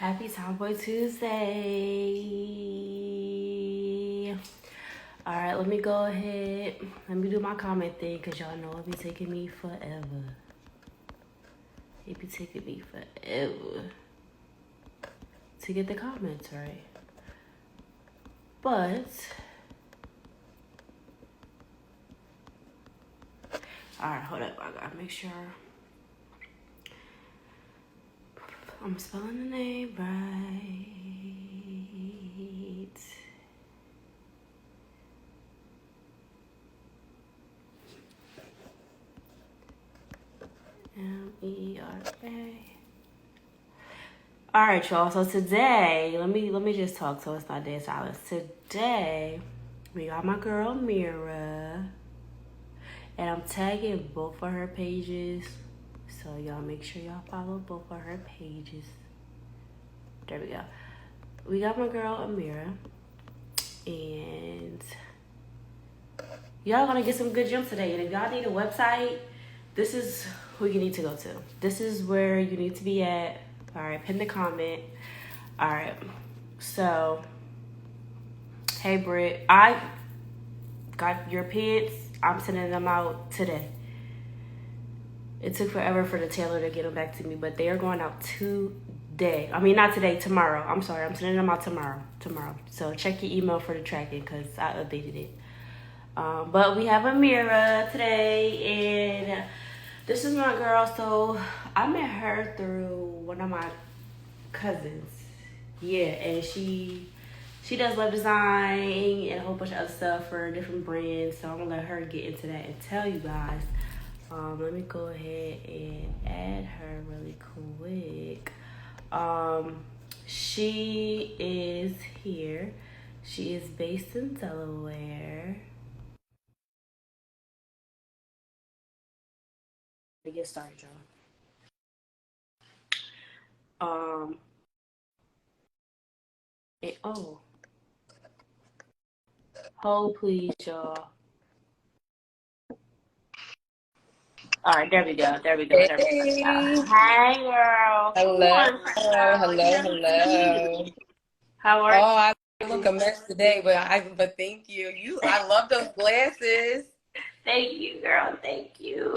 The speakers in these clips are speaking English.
Happy Tomboy Tuesday. All right, let me go ahead. Let me do my comment thing because y'all know it be taking me forever. It be taking me forever to get the comments right. But, all right, hold up. I gotta make sure I'm spelling the name right. Meera. All right, y'all. So today, let me just talk so it's not dead silence. Today, we got my girl Meera, and I'm tagging both of her pages. So y'all make sure y'all follow both of her pages. There we go. We got my girl Amira, and y'all gonna get some good gems today. And if y'all need a website, this is who you need to go to. This is where you need to be at. All right, pin the comment. All right, so hey Britt, I got your pants. I'm sending them out today. It took forever for the tailor to get them back to me, but they are going out today. I mean, not today, tomorrow. I'm sorry, I'm sending them out tomorrow. So check your email for the tracking because I updated it. But we have Amira today, and this is my girl. So I met her through one of my cousins. Yeah, and she does web design and a whole bunch of other stuff for different brands. So I'm gonna let her get into that and tell you guys. Let me go ahead and add her really quick. She is here. She is based in Delaware. To get started, y'all. Oh, hold please, y'all. All right, there we go. Hey, Hey, girl. Come hello, on, girl. You never see hello. me. How are Oh, I look a mess today, but thank you. I love those glasses. Thank you, girl. Thank you.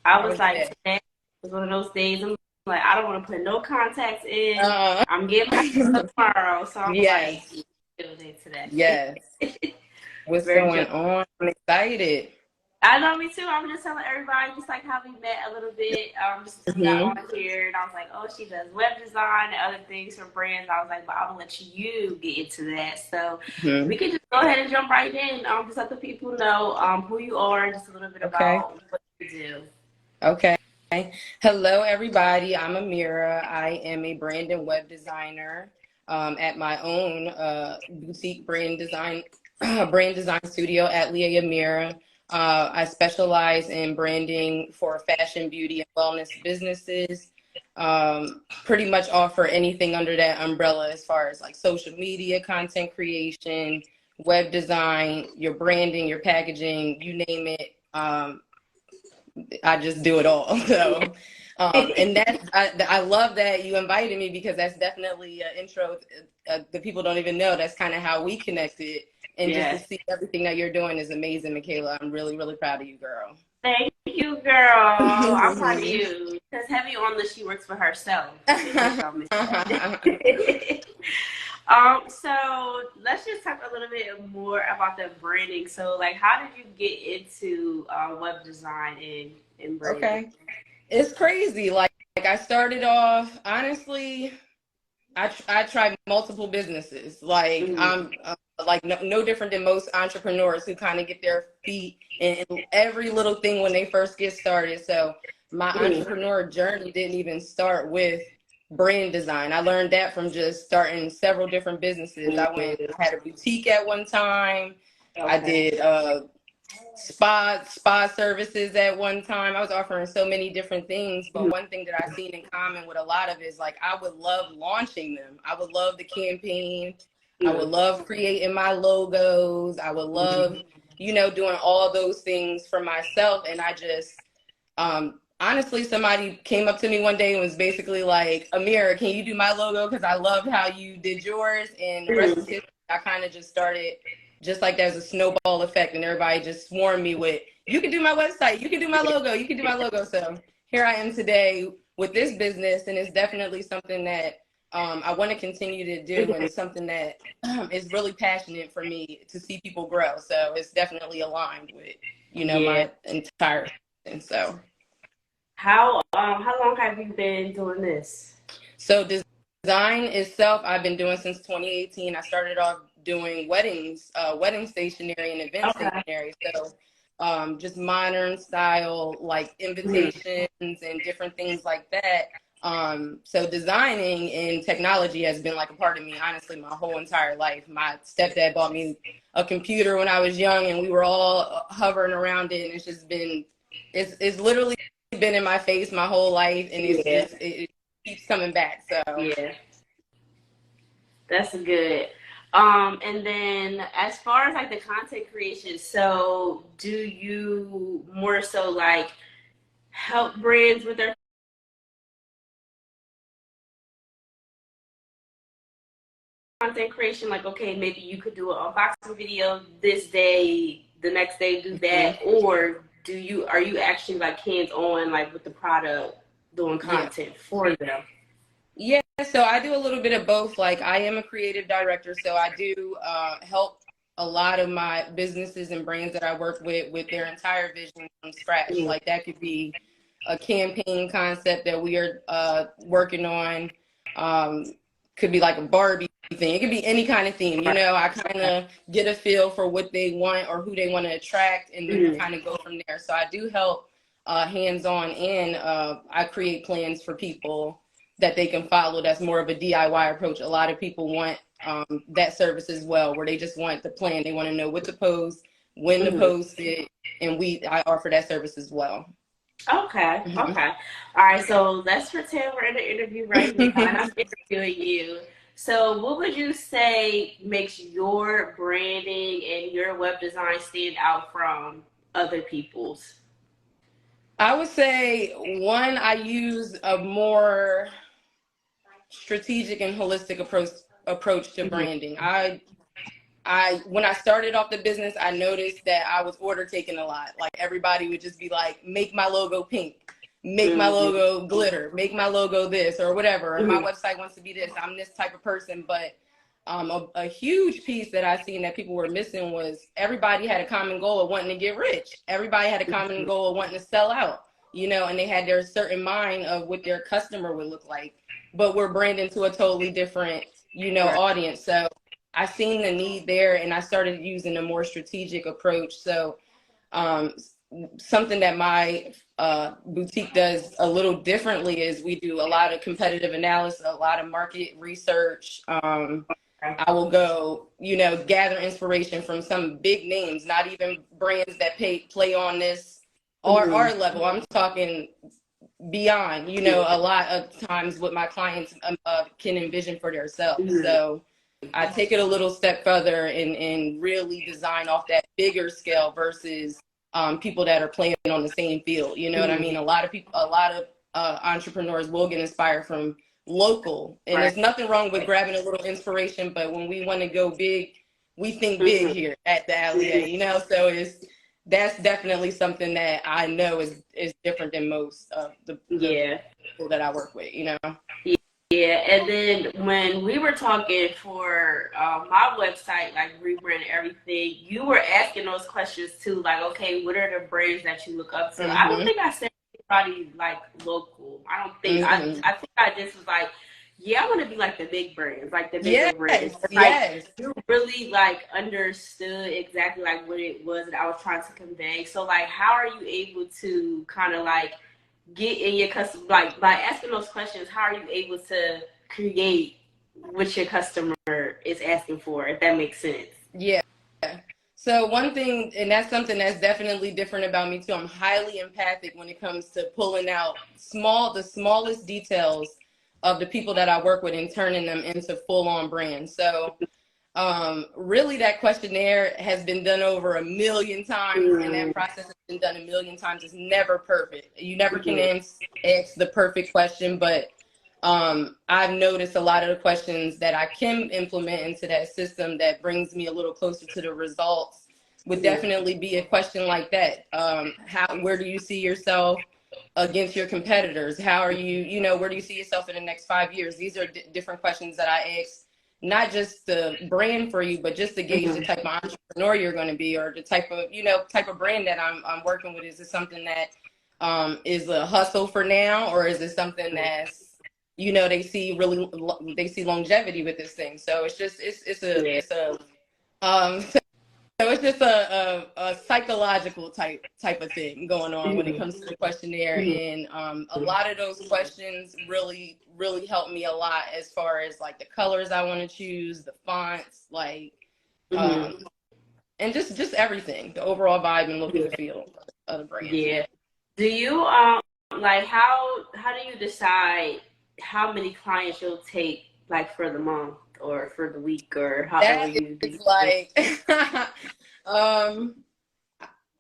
I How was was your like, day? today was one of those days. I'm like, I don't want to put no contacts in. Uh, I'm getting my stuff tomorrow, so I'm like, yes, do it today. yes. What's Very going chill. on? I'm excited. I know, me too. I'm just telling everybody, just like how we met a little bit. Just we got hmm on here, and I was like, oh, she does web design and other things for brands. I was like, but I'm gonna let you get into that. So hmm we can just go ahead and jump right in. Just let the people know who you are and just a little bit Okay, about what you do. okay. Hello, everybody. I'm Amira. I am a brand and web designer at my own boutique brand design studio at atelierameera. I specialize in branding for fashion, beauty, and wellness businesses. Pretty much offer anything under that umbrella as far as like social media, content creation, web design, your branding, your packaging, you name it. I just do it all. So, and I love that you invited me because that's definitely an intro. The people don't even know that's kind of how we connected. And just to Yes. see everything that you're doing is amazing, Michaela. I'm really, really proud of you, girl. Thank you, girl. I'm proud of you. Because Heavy on this, she works for herself, in case y'all missed that. So let's just talk a little bit more about the branding. So, like, how did you get into web design and branding? Okay. It's crazy. Like I started off, honestly, I tried multiple businesses. Like Mm-hmm. I'm like no different than most entrepreneurs who kind of get their feet in every little thing when they first get started. So my Mm-hmm. entrepreneur journey didn't even start with brand design. I learned that from just starting several different businesses. I had a boutique at one time. I Okay. did spa services at one time. I was offering so many different things, but one thing that I seen in common with a lot of is like I would love launching them. I would love the campaign. I would love creating my logos. I would love, doing all those things for myself. And I just honestly, somebody came up to me one day and was basically like, Amira, can you do my logo? Because I loved how you did yours. And the rest is history. I kind of just started just like there's a snowball effect, and everybody just swarmed me with, you can do my website, you can do my logo, you can do my logo. So here I am today with this business, and it's definitely something that I want to continue to do, and something that is really passionate for me to see people grow. So it's definitely aligned with, Yeah. my entire, and so. How long have you been doing this? So design itself, I've been doing since 2018. I started off doing weddings, wedding stationery and event Okay. stationery. So just modern style, like invitations and different things like that. So designing and technology has been like a part of me, honestly, my whole entire life. My stepdad bought me a computer when I was young, and we were all hovering around it. And it's just been, it's literally been in my face my whole life, and it's Yeah. just, it keeps coming back. So Yeah. That's good. And then as far as like the content creation, so do you more so like help brands with their content creation? Like, okay, maybe you could do an unboxing video this day, the next day do that, or are you actually like hands on like with the product doing yeah. content for them? Yeah, so I do a little bit of both. Like, I am a creative director, so I do help a lot of my businesses and brands that I work with their entire vision from scratch. Mm. Like, that could be a campaign concept that we are working on. Um, could be like a Barbie thing. It could be any kind of theme. I kind of get a feel for what they want or who they want to attract, and then we Mm. kind of go from there. So I do help hands-on, and I create plans for people that they can follow. That's more of a DIY approach. A lot of people want that service as well, where they just want the plan. They want to know what to post, when to Mm. post it, and I offer that service as well. Okay, Mhm. okay. All right, so let's pretend we're in an interview right now and I'm interviewing you. So, what would you say makes your branding and your web design stand out from other people's? I would say one, I use a more strategic and holistic approach to Mhm. branding. I when I started off the business, I noticed that I was order taking a lot. Like, everybody would just be like, make my logo pink, make my Mhm. logo glitter, make my logo this or whatever. And my Mhm. website wants to be this. I'm this type of person. But a huge piece that I seen that people were missing was everybody had a common goal of wanting to get rich. Everybody had a common goal of wanting to sell out, and they had their certain mind of what their customer would look like. But we're branding to a totally different, Right. audience. So I seen the need there, and I started using a more strategic approach. So um, something that my boutique does a little differently is we do a lot of competitive analysis, a lot of market research. I will go, gather inspiration from some big names, not even brands that play on this or Mhm. our level. I'm talking beyond, a lot of times what my clients can envision for themselves. Mhm. So I take it a little step further and really design off that bigger scale versus people that are playing on the same field. You know what I Mhm. mean? A lot of people, a lot of entrepreneurs will get inspired from local, and Right. there's nothing wrong with grabbing a little inspiration. But when we want to go big, we think big Mhm. here at the Allier. So that's definitely something that I know is different than most of the Yeah. people that I work with. Yeah, and then when we were talking for my website, like rebrand and everything, you were asking those questions too, like, okay, what are the brands that you look up to? I don't Mhm. think I said anybody like local. I don't think Mhm. I think I just was like, yeah, I want to be like the big brands, like the bigger Yes. brands. But, like, Yes. you really like understood exactly like what it was that I was trying to convey. So like, how are you able to kind of like get in your customer, like by asking those questions, how are you able to create what your customer is asking for, if that makes sense? Yeah. So one thing, and that's something that's definitely different about me too. I'm highly empathic when it comes to pulling out the smallest details of the people that I work with and turning them into full on brands. So Really, that questionnaire has been done over a million times, and that process has been done a million times. It's never perfect. You never can ask the perfect question, but I've noticed a lot of the questions that I can implement into that system that brings me a little closer to the results would definitely be a question like that. Where do you see yourself against your competitors? How are you, where do you see yourself in the next 5 years? These are different questions that I ask, not just the brand for you, but just to gauge the type of entrepreneur you're going to be, or the type of brand that I'm working with. Is it something that is a hustle for now, or is it something that's, they see longevity with this thing? So it's just so it's just a psychological type of thing going on when it comes to the questionnaire. And a lot of those questions really, really help me a lot as far as like the colors I want to choose, the fonts, like, and just everything, the overall vibe and look and feel of the brand. Yeah. Do you like how do you decide how many clients you'll take, like, for the month or for the week, or however you do? Like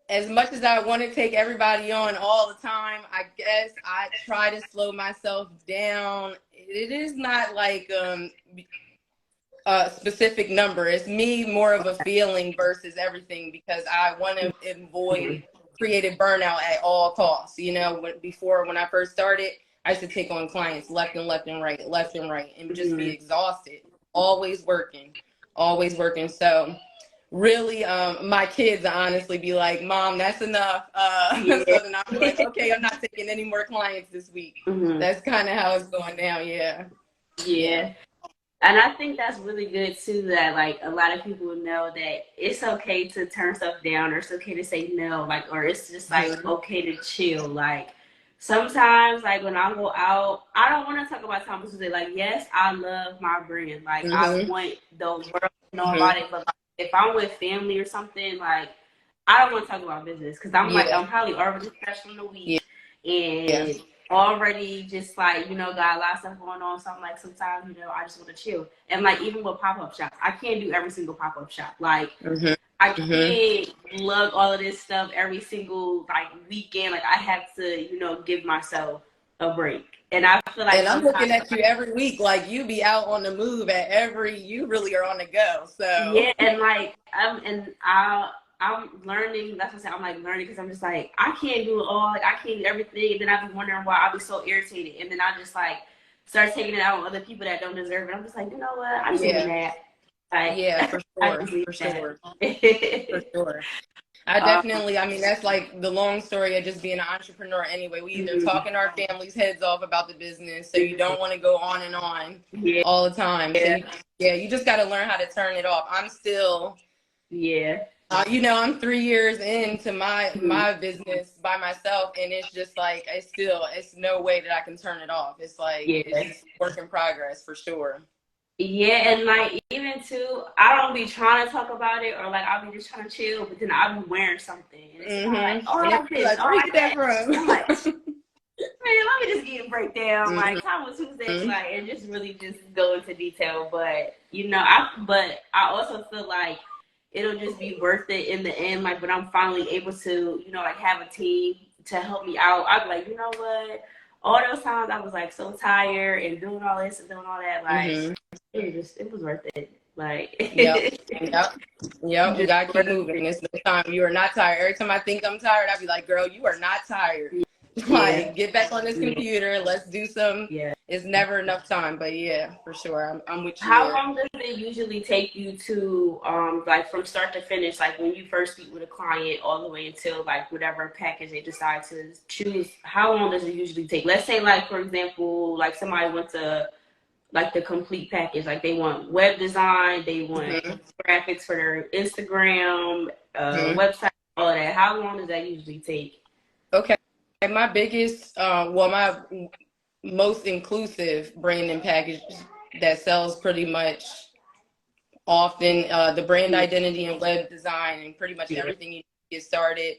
as much as I want to take everybody on all the time, I guess I try to slow myself down. It is not like a specific number. It's me more of a feeling versus everything, because I want to avoid creative burnout at all costs. When I first started, I used to take on clients left and right, and just be exhausted, always working. So really, my kids honestly be like, "Mom, that's enough." So then I'm like, "Okay, I'm not taking any more clients this week." That's kind of how it's going down. Yeah. And I think that's really good too, that like a lot of people know that it's okay to turn stuff down, or it's okay to say no, like, or it's just like okay to chill. Like sometimes, like when I go out, I don't want to talk about Tomboy Tuesday. Like, yes, I love my brand. Like I want the world to know about it. But like, if I'm with family or something, like I don't want to talk about business, because I'm probably already fresh from the week and already just like, got a lot of stuff going on. So I'm like, sometimes, I just want to chill. And like, even with pop-up shops, I can't do every single pop-up shop. Like I can't lug all of this stuff every single like weekend. Like I have to, give myself a break. And I feel like, and I'm looking at you every week, like you be out on the move you really are on the go. So yeah, and like I'm learning. That's what I said. I'm like learning, because I'm just like, I can't do it all. Like I can't do everything. And then I be wondering why I be so irritated. And then I just like start taking it out on other people that don't deserve it. I'm just like, you know what? I just need that. Like, for sure. For sure. I mean, that's like the long story of just being an entrepreneur anyway. We either talking our families' heads off about the business, so you don't want to go on and on all the time. So you just got to learn how to turn it off. I'm still, I'm 3 years into my business by myself, and it's just like, it's no way that I can turn it off. It's like, it's just work in progress for sure. Yeah, and like even too, I don't be trying to talk about it, or like I'll be just trying to chill, but then I'll be wearing something. And it's like, oh, I like this. Like, where you get that from? I'm like, man, let me just get a breakdown. Like Tomboy Tuesday, like, and just really just go into detail. But I also feel like it'll just be worth it in the end. Like when I'm finally able to, like have a team to help me out, I'll be like, you know what? All those times I was like so tired and doing all this and doing all that, like it was worth it. Like yep. You gotta keep moving. There's no time. You are not tired. Every time I think I'm tired, I'll be like, girl, you are not tired. Like, get back on this computer. Let's do some. It's never enough time. But for sure, I'm with you. How long does it usually take you to like from start to finish, like when you first meet with a client all the way until like whatever package they decide to choose? How long does it usually take? Let's say, like, for example, like somebody wants to like the complete package, like they want web design, they want graphics for their Instagram, website, all of that. How long does that usually take? Okay, my biggest my most inclusive branding package that sells pretty much often, the brand identity and web design and pretty much everything you get started,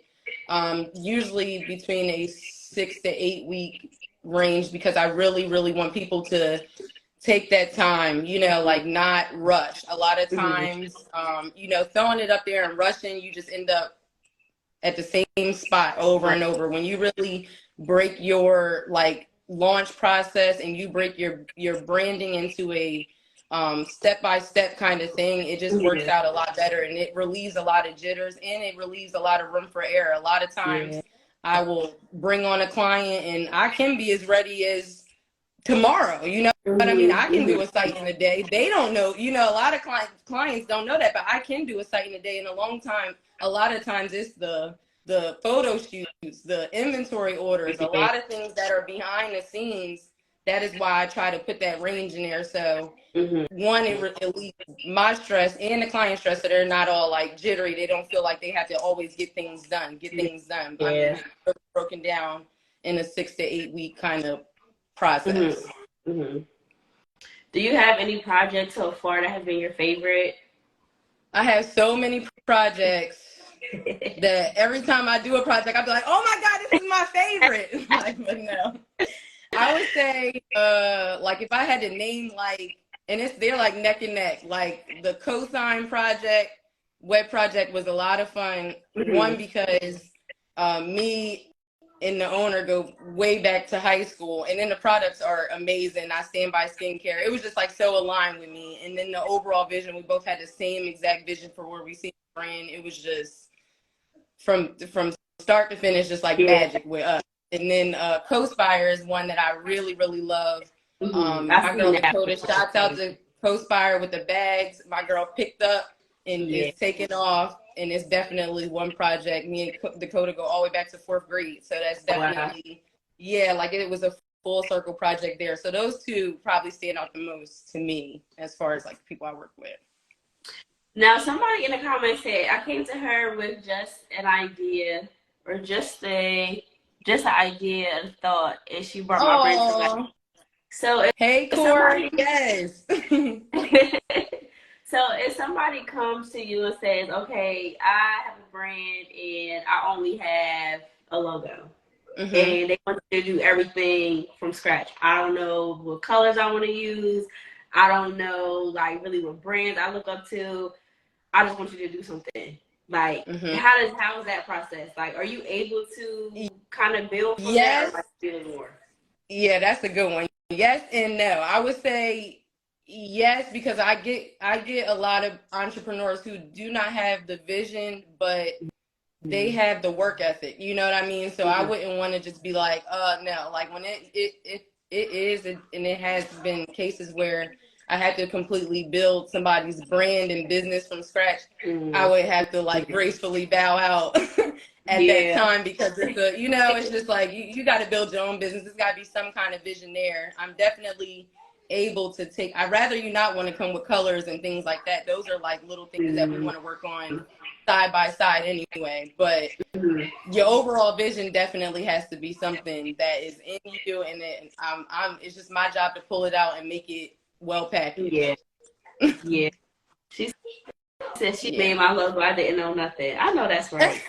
usually between a 6 to 8 week range, because I really, really want people to take that time, you know, like not rush. A lot of times, you know, throwing it up there and rushing, you just end up at the same spot over and over. When you really break your like launch process and you break your branding into a step-by-step kind of thing, it just works out a lot better, and it relieves a lot of jitters, and it relieves a lot of room for error. A lot of times I will bring on a client and I can be as ready as tomorrow, you know what I mean? I can do a site in a day. They don't know, you know, a lot of clients don't know that, but I can do a site in a day. In a lot of times it's the photo shoots, the inventory orders, a lot of things that are behind the scenes. That is why I try to put that range in there. So one, it relieves my stress and the client stress, so they're not all like jittery. They don't feel like they have to always get things done. I mean, it's broken down in a 6 to 8 week kind of process. Do you have any projects so far that have been your favorite? I have so many projects that every time I do a project, I'll be like, oh my God, this is my favorite. Like, but no. I would say, like if I had to name like, and they're like neck and neck, like the cosign project, web project was a lot of fun. One, because me and the owner go way back to high school, and then the products are amazing. I stand by skincare. It was just like so aligned with me. And then the overall vision, we both had the same exact vision for where we see the brand. It was just from start to finish, just like magic with us. And then Co-Spire is one that I really, really love. My girl Dakota, shouts out to Co-Spire with the bags. My girl picked up and is taking off. And it's definitely one project. Me and Dakota go all the way back to 4th grade. So that's definitely, like it was a full circle project there. So those two probably stand out the most to me as far as like people I work with. Now, somebody in the comments said, I came to her with just an idea or just an idea and thought, and she brought my brain to life. So hey, Corey, yes. So if somebody comes to you and says, okay, I have a brand and I only have a logo, and they want you to do everything from scratch. I don't know what colors I want to use. I don't know like really what brands I look up to. I just want you to do something. Like, how is that process? Like, are you able to kind of build from that, or like build more? Yeah, that's a good one. Yes and no. I would say yes, because I get a lot of entrepreneurs who do not have the vision, but they have the work ethic. You know what I mean? So I wouldn't want to just be like, no. Like when it is, and it has been cases where I had to completely build somebody's brand and business from scratch. I would have to like gracefully bow out at that time, because it's it's just like you got to build your own business. There's got to be some kind of vision there. I'm definitely able to I'd rather you not want to come with colors and things like that. Those are like little things that we want to work on side by side anyway. But your overall vision definitely has to be something that is in you, and then it's just my job to pull it out and make it well packaged. She said she made my logo. I didn't know nothing. I know that's right.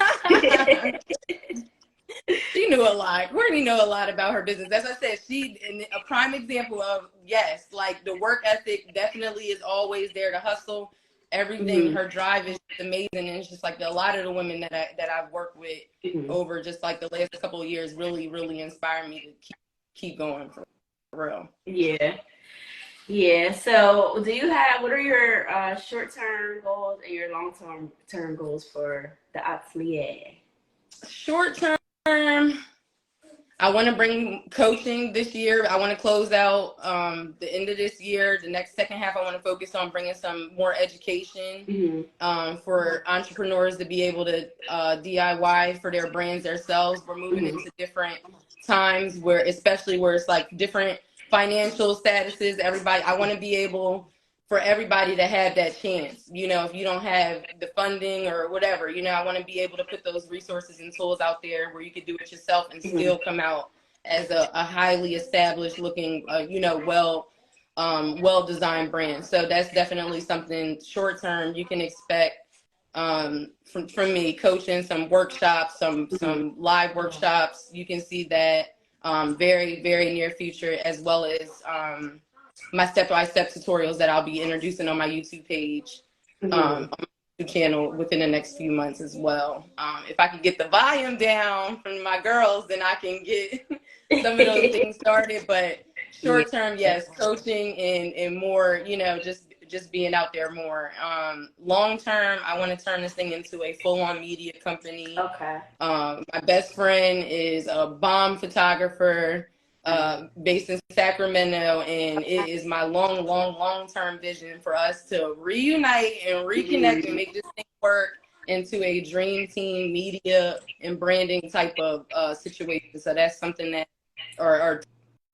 She knew a lot. Courtney knew a lot about her business. As I said, a prime example of, yes, like the work ethic definitely is always there to hustle. Everything, her drive is amazing. And it's just like a lot of the women that I've worked with over just like the last couple of years really, really inspire me to keep going for real. Yeah. So what are your short-term goals and your long-term goals for the atelier? Short-term, I want to bring coaching this year. I want to close out the end of this year. The next second half, I want to focus on bringing some more education for entrepreneurs to be able to DIY for their brands themselves. We're moving into different times especially where it's like different financial statuses. I want to be able for everybody to have that chance. If you don't have the funding or whatever, I want to be able to put those resources and tools out there where you could do it yourself and still come out as a highly established looking, well-designed brand. So that's definitely something short term you can expect from me, coaching, some workshops, some live workshops. You can see that very, very near future, as well as my step-by-step tutorials that I'll be introducing on my YouTube page, on my YouTube channel within the next few months as well. If I can get the volume down from my girls, then I can get some of those things started. But short term, yes, coaching and more, just being out there more. Long term, I want to turn this thing into a full-on media company. Okay. My best friend is a bomb photographer, based in Sacramento, and it is my long term vision for us to reunite and reconnect and make this thing work into a dream team media and branding type of situation. So that's something that are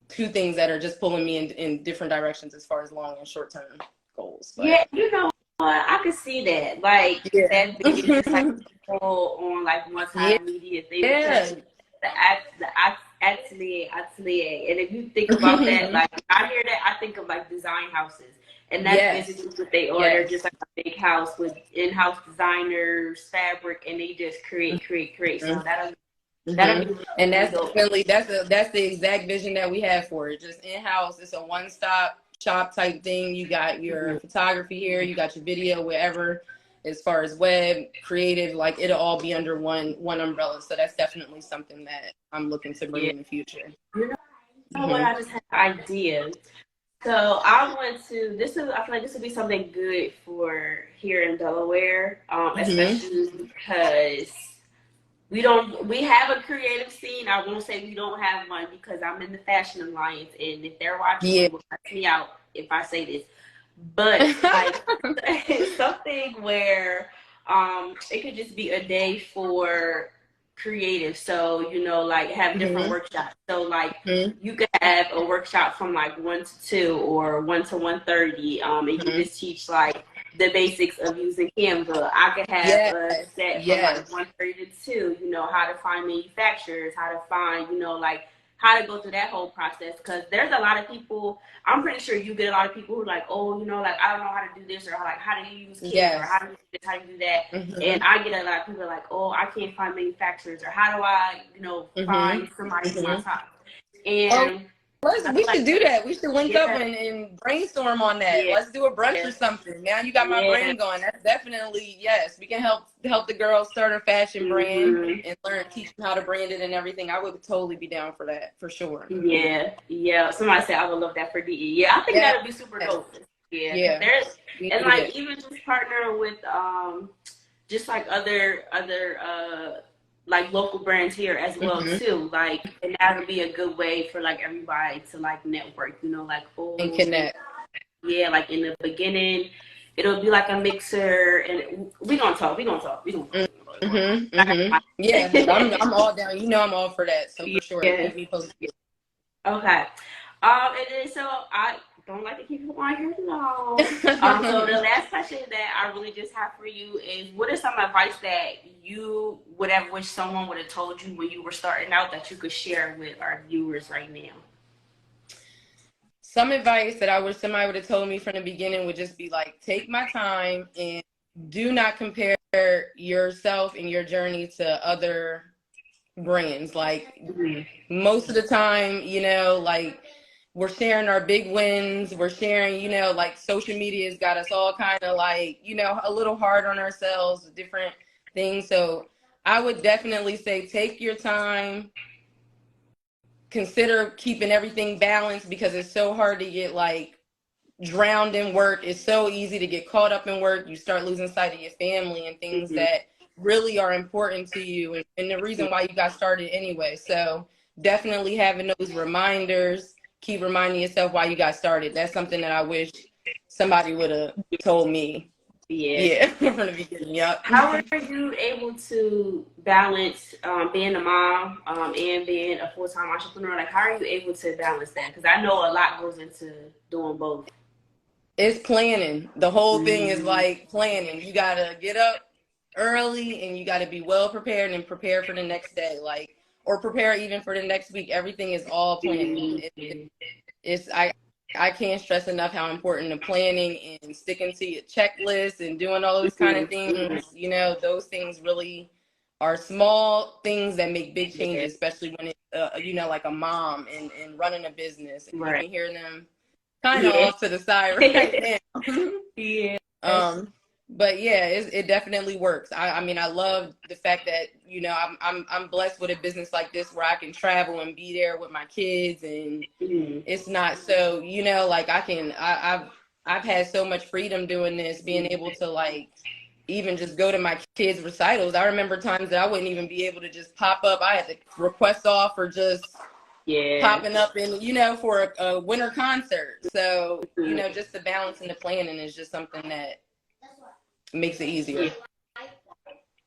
two things that are just pulling me in different directions as far as long and short term goals. But. Yeah, you know what? I could see that. Like that being just like people on like multimedia, they would just the atelier. And if you think about that, like I hear that, I think of like design houses. And that's basically what they are. They're just like a big house with in-house designers, fabric, and they just create. So that'll be and that's definitely that's the exact vision that we have for it. Just in-house. It's a one-stop shop type thing. You got your photography here, you got your video, wherever, as far as web, creative, like it'll all be under one umbrella. So that's definitely something that I'm looking to bring in the future. You know what? I just had an idea. So I want to. I feel like this would be something good for here in Delaware, especially because we have a creative scene. I won't say we don't have one because I'm in the Fashion Alliance, and if they're watching, they will cut me out if I say this. But like something where it could just be a day for creative. So like have different workshops. So like you could have a workshop from like 1 to 2 or 1 to 1:30. And you just teach like the basics of using Canva. I could have a set from like 1:30 to 2, how to find manufacturers, how to find, like how to go through that whole process. Because there's a lot of people, I'm pretty sure you get a lot of people who are like, oh, like I don't know how to do this, or like how do you use Canva, or how do you do this, how do you do that. And I get a lot of people like, oh, I can't find manufacturers, or how do I, find somebody for my time. And we should do that. We should link up and brainstorm on that. Let's do a brunch or something. Now you got my brain going. That's definitely, yes. We can help the girls start a fashion brand and teach them how to brand it and everything. I would totally be down for that, for sure. Yeah. Somebody said I would love that for DE. Yeah, I think that would be super dope. Yeah. And like even just partner with just like other like local brands here as well too, like, and that would be a good way for like everybody to like network, like and connect. Yeah, like in the beginning, it'll be like a mixer, and we gonna talk. Yeah, I'm all down. I'm all for that. So for sure, keep me posted. Okay, and then so I don't like to keep you on here long. So the last question that I really just have for you is, what is some advice that you would have wished someone would have told you when you were starting out that you could share with our viewers right now? Some advice that I wish somebody would have told me from the beginning would just be like, take my time and do not compare yourself and your journey to other brands. Like most of the time, like we're sharing our big wins. We're sharing, like social media has got us all kind of like, a little hard on ourselves with different things. So I would definitely say, take your time, consider keeping everything balanced, because it's so hard to get like drowned in work. It's so easy to get caught up in work. You start losing sight of your family and things that really are important to you and the reason why you got started anyway. So definitely having those reminders, keep reminding yourself why you got started. That's something that I wish somebody would have told me. Yeah. From the beginning. Yep. How are you able to balance being a mom and being a full-time entrepreneur? Like, how are you able to balance that? Because I know a lot goes into doing both. It's planning. The whole thing is like planning. You gotta get up early and you gotta be well prepared and prepare for the next day, like, or prepare even for the next week. Everything is all planning. I can't stress enough how important the planning and sticking to your checklist and doing all those kind of things. Those things really are small things that make big changes, especially when it's like a mom and running a business. And you can hear them kind of Yeah. off to the side right now. Yeah. Um, but yeah, it definitely works. I mean, I love the fact that, you know, I'm blessed with a business like this where I can travel and be there with my kids, and Mhm. it's not so, you know, like I've had so much freedom doing this, being able to like even just go to my kids' recitals. I remember times that I wouldn't even be able to just pop up. I had to request off or just Yeah. popping up in, you know, for a winter concert. So, you know, just the balance and the planning is just something that makes it Yeah. easier.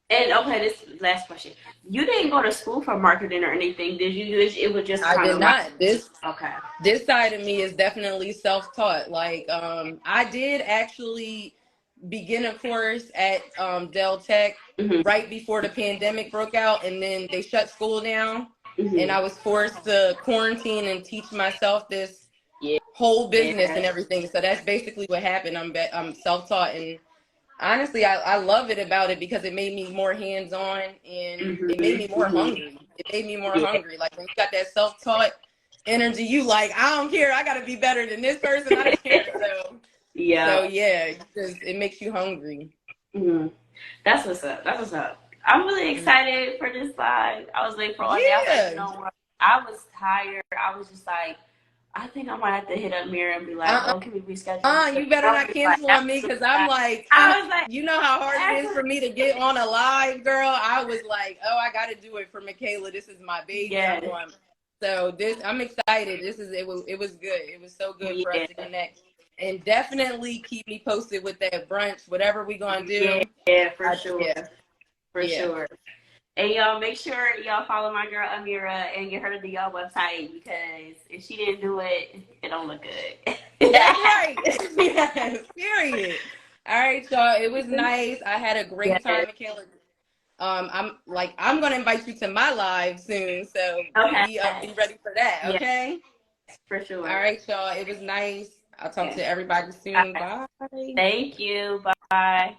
And okay, this last question. You didn't go to school for marketing or anything, did you? It was just I kind did of like, not. This okay. this side of me is definitely self-taught. Like, I did actually begin a course at Dell Tech Hmm. right before the pandemic broke out, and then they shut school down, and Hmm. I was forced to quarantine and teach myself this Yeah. whole business and everything. So that's basically what happened. I'm self-taught, and honestly, I love it about it because it made me more hands-on, and it made me more Hmm. hungry. It made me more Yeah. hungry. Like when you got that self-taught energy, you like, I don't care. I got to be better than this person. I don't care. So Yeah. yeah, it makes you hungry. Hmm. That's what's up. That's what's up. I'm really Mm. excited for this live. I was late for all day. I was like, you Yeah. know what? I was tired. I was just like, I think I might have to hit up Mira and be like, oh, can we reschedule? You better I not was like, cancel on me because I'm like, I was like, you know how hard it is for me to get on a live, girl. I was like, oh, I got to do it for Michaela. This is my baby. I'm yes, going. So I'm excited. It was good. It was so good for us yeah, to connect, and definitely keep me posted with that brunch, whatever we gonna do. yeah, for sure, Yeah, for yeah. sure. And y'all make sure y'all follow my girl Amira and get her to do y'all website because if she didn't do it, it don't look good. That's right. Yes, period. All right, y'all. It was nice. I had a great time, Yes. Michaela. I'm gonna invite you to my live soon, so Okay. be ready for that. Yes, Okay. for sure. All right, y'all. It was nice. I'll talk Okay. to everybody All soon. right. Bye. Thank you. Bye.